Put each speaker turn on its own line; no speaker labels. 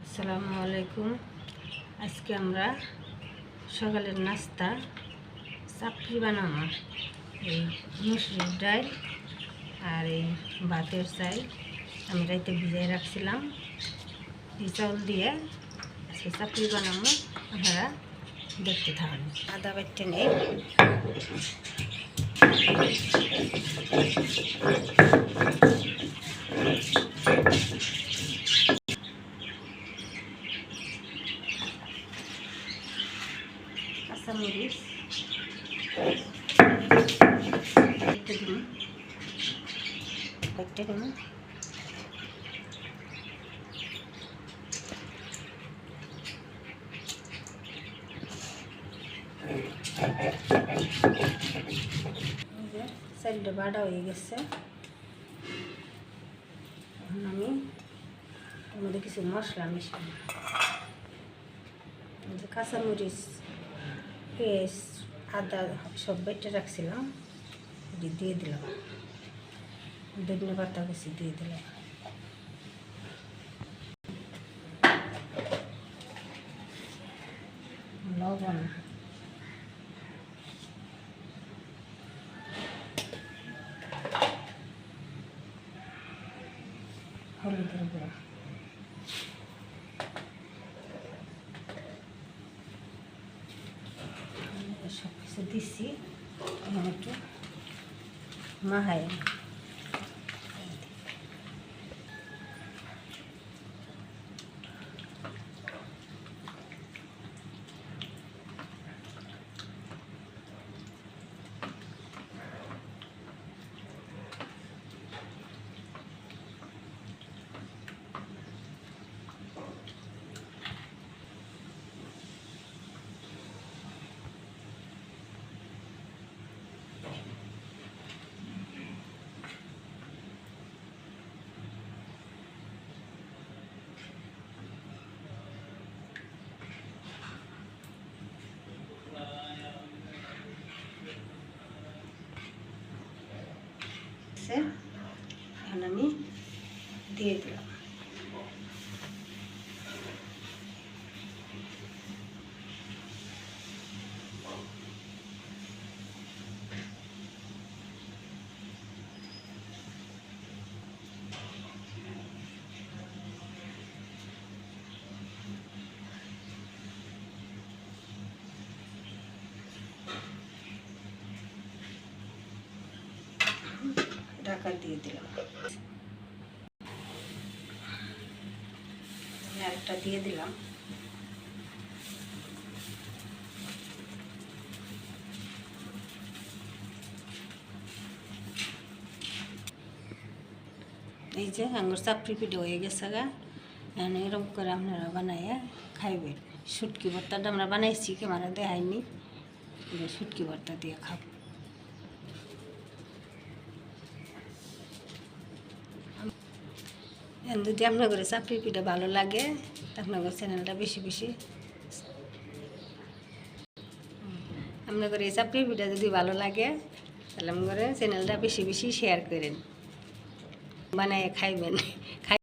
আসসালামু আলাইকুম। আজকে আমরা সকালের নাস্তা চাপড়ি বানাবো। এই মুসুরির ডাল আর এই ভাতের চাল আমি রাইতে ভিজাই রাখছিলাম। এই চাউল দিয়ে আজকে চাপড়ি বানাবো, আপনারা দেখতে থাকুন। আদা বাটতে নেই, কাঁচামরিচ একটু দিন, একটা দিন, চালটা বাটা হয়ে গেছে। এখন আমি এর মধ্যে কিছু মশলা মিশাবো। কাঁচামরিচ, পেঁয়াজ, আদা সব বেটে রাখছিলাম, দিয়ে দিলাম। ধনে পাতা কুচি দিয়ে দিলাম। লবণ, হলুদের গুঁড়া, সব কিছু দিচ্ছি। এখন একটু মাহাই এখন আমি দিয়ে দিলাম। ঢাকা দিয়ে দিলাম। আরেকটা দিয়ে দিলাম। এই যে আঙ্গুর চাপড়ি পিঠে হয়ে গেছে গা। এরকম করে আপনারা বানাইয়া খাইবেন। শুটকি ভর্তাটা আমরা বানাইছি, কেমারা দেখাইনি। শুটকি ভর্তা দিয়ে খাবো। যদি আপনাদের চাপড়ি পিঠা ভালো লাগে, আপনাদের চ্যানেলটা বেশি বেশি, আপনাদের এই চাপড়ি পিঠা যদি ভালো লাগে তাহলে আমাদের চ্যানেলটা বেশি বেশি শেয়ার করেন, বানায় খাইবেন।